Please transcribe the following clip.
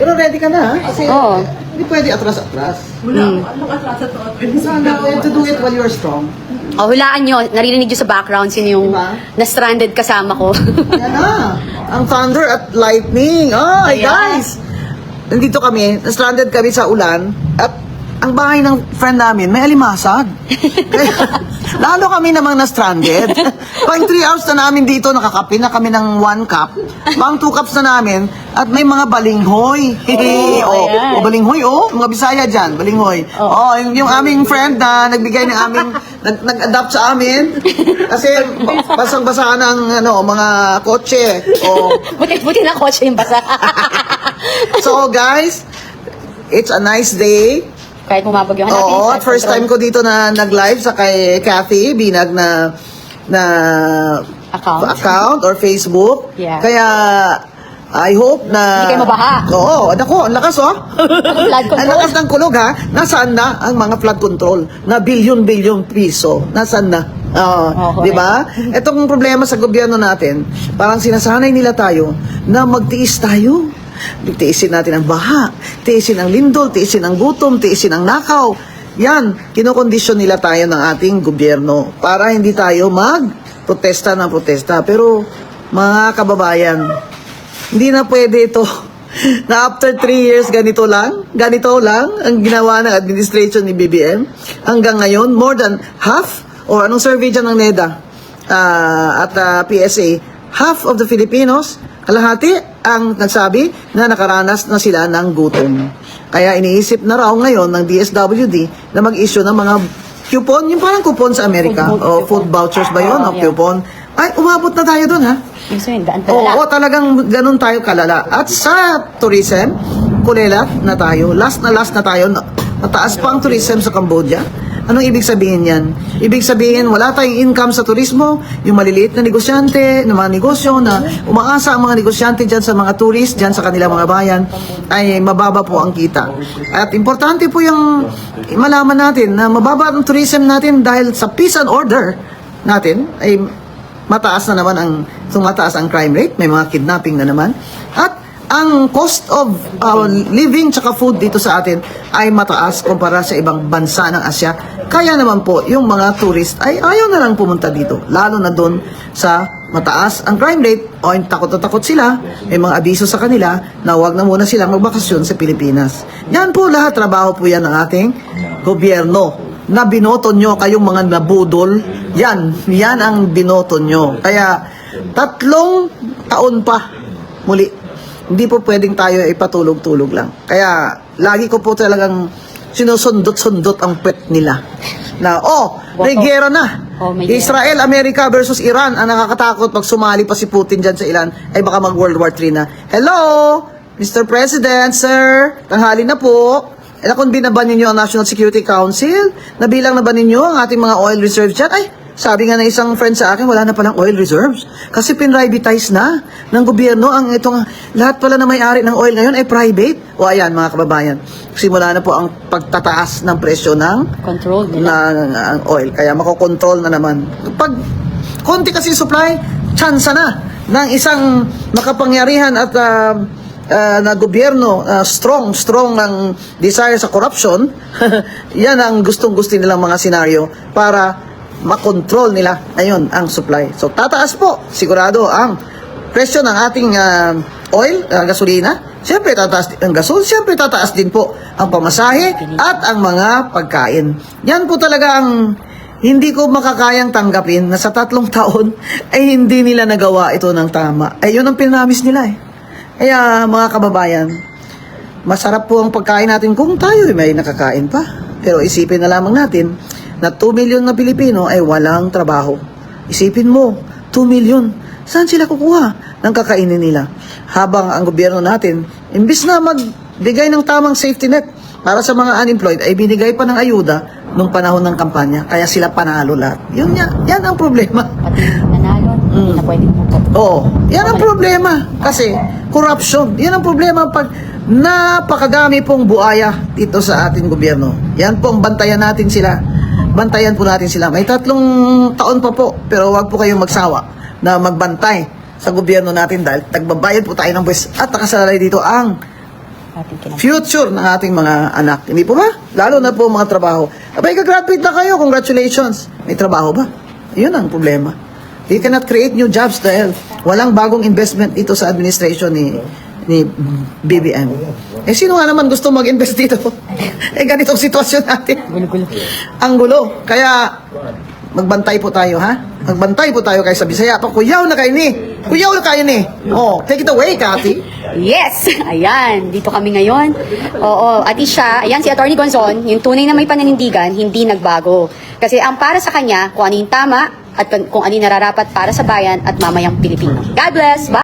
Pero ready ka na, ha? Kasi Oo. hindi pwede atras-atras. Wala, anong atras at Sana, you have to do it while you're strong. Oh, hulaan nyo. Narinig nyo sa background sino yung Diba? na-stranded kasama ko. Yan na. Ang thunder at lightning. Oh, Ayan. guys. Nandito kami, stranded kami sa ulan at ang bahay ng friend namin may alimasag. Kaya, lalo kami namang na-stranded. Pang 3 hours na namin dito, nakakape na kami ng 1 cup. Pang 2 cups na namin at may mga balinghoy. ayan. Balinghoy, mga Bisaya dyan, balinghoy. Yung aming friend na nagbigay ng aming, nag-adapt sa amin. Kasi basang-basa ng mga kotse. Buti na kotse yung basa. So guys, it's a nice day. Kahit bumabagyo ka natin. Oo, at first time ko dito na nag-live sa kay Kathy Binag na account or Facebook. Yeah. Kaya I hope na... Hindi kayo mabaha. Oo, ako, ang lakas Flood control. Ang lakas ng kulog ha. Nasaan na ang mga flood control na bilyon-bilyon piso? Nasaan na? Okay. Di ba? Itong problema sa gobyerno natin, parang sinasanay nila tayo na magtiis tayo. Tiisin natin ang baha, tiisin ang lindol, tiisin ang gutom, tiisin ang nakaw. Yan, kinokondisyon nila tayo ng ating gobyerno para hindi tayo mag-protesta ng protesta. Pero mga kababayan, hindi na pwede ito na after 3 years ganito lang ang ginawa ng administration ni BBM. Hanggang ngayon, more than half, o anong survey dyan ng NEDA at PSA, half of the Filipinos, kalahati ang nagsabi na nakaranas na sila ng gutom. Kaya iniisip na raw ngayon ng DSWD na mag-issue ng mga coupon, yung parang coupon sa Amerika, o food vouchers ba yun, o coupon. Ay, umabot na tayo dun, ha? Gusto yun, daan talala. Oo, talagang ganun tayo kalala. At sa tourism, kulelat na tayo. Last na tayo. Mataas pa ang tourism sa Cambodia. Anong ibig sabihin yan? Ibig sabihin, wala tayong income sa turismo, yung maliliit na negosyante, ng mga negosyo na umaasa ang mga negosyante dyan sa mga tourist, dyan sa kanilang mga bayan, ay mababa po ang kita. At importante po yung malaman natin na mababa ang tourism natin dahil sa peace and order natin, ay mataas na naman mataas ang crime rate, may mga kidnapping na naman. At ang cost of living tsaka food dito sa atin ay mataas kumpara sa ibang bansa ng Asya. Kaya naman po, yung mga tourist ay ayaw na lang pumunta dito. Lalo na doon sa mataas ang crime rate o takot na takot sila, may mga abiso sa kanila na huwag na muna silang magbakasyon sa Pilipinas. Yan po lahat, trabaho po yan ng ating gobyerno. Na binoto nyo kayong mga nabudol, yan ang binoto nyo. Kaya 3 taon pa muli. Hindi po pwedeng tayo ipatulog-tulog lang. Kaya lagi ko po talagang sinusundot-sundot ang pet nila. Na, may gera na. Israel, America versus Iran. Ang nakakatakot pag sumali pa si Putin dyan sa Iran, ay baka mag World War III na. Hello, Mr. President, sir. Tanghali na po. Kung binaban ninyo ang National Security Council, nabilang na ba ninyo ang ating mga oil reserves dyan? Ay, sabi nga ng isang friend sa akin, wala na palang oil reserves. Kasi pinrivatize na ng gobyerno ang lahat pala na may-ari ng oil ngayon ay private. O ayan mga kababayan, simula na po ang pagtataas ng presyo ng Control nila. ng oil. Kaya makokontrol na naman. Pag konti kasi supply, tsansa na ng isang makapangyarihan at na gobyerno, strong ang desire sa corruption. Yan ang gustong-gusto nilang mga senaryo para makontrol nila ayun ang supply. So tataas po sigurado ang presyo ng ating oil, gasolina. Siyempre tataas din ang gasol, siyempre tataas din po ang pamasahe at ang mga pagkain. Yan po talaga ang hindi ko makakayang tanggapin na sa 3 taon ay hindi nila nagawa ito ng tama. Ay yun ang pinamis nila eh. Kaya mga kababayan, masarap po ang pagkain natin kung tayo may nakakain pa. Pero isipin na lamang natin na 2 million na Pilipino ay walang trabaho. Isipin mo, 2 million. Saan sila kukuha ng kakainin nila? Habang ang gobyerno natin, imbis na magbigay ng tamang safety net para sa mga unemployed, ay binigay pa ng ayuda nung panahon ng kampanya. Kaya sila panalo lahat. Yan ang problema. Pati nanalo, hindi na pwede mo. Yan ang problema. Kasi corruption. Yan ang problema pag napakadami pong buaya dito sa ating gobyerno. Yan po ang bantayan natin sila. Bantayan po natin sila. May 3 taon pa po, pero wag po kayong magsawa na magbantay sa gobyerno natin dahil tagbabayad po tayo ng buwis at nakasalalay dito ang Ating kinag- future ng ating mga anak. Hindi po ba? Lalo na po mga trabaho. Abay, kagraduate na kayo. Congratulations. May trabaho ba? Yun ang problema. You cannot create new jobs dahil walang bagong investment ito sa administration ni BBM. Eh, sino nga naman gusto mag-invest dito? Eh, ganitong sitwasyon natin. Gulo-gulo. Ang gulo. Kaya, magbantay po tayo, ha? Magbantay po tayo kay sa Bisaya. Kuyaw na kayo ni. Kuyaw na kayo ni. Oh, take it away, Cathy. Yes! Ayan, dito kami ngayon. Oo, at siya, ayan si Atty. Gonzon, yung tunay na may pananindigan, hindi nagbago. Kasi ang para sa kanya, kung ano yung tama, at kung ano yung nararapat para sa bayan at mamayang Pilipino. God bless! Bye!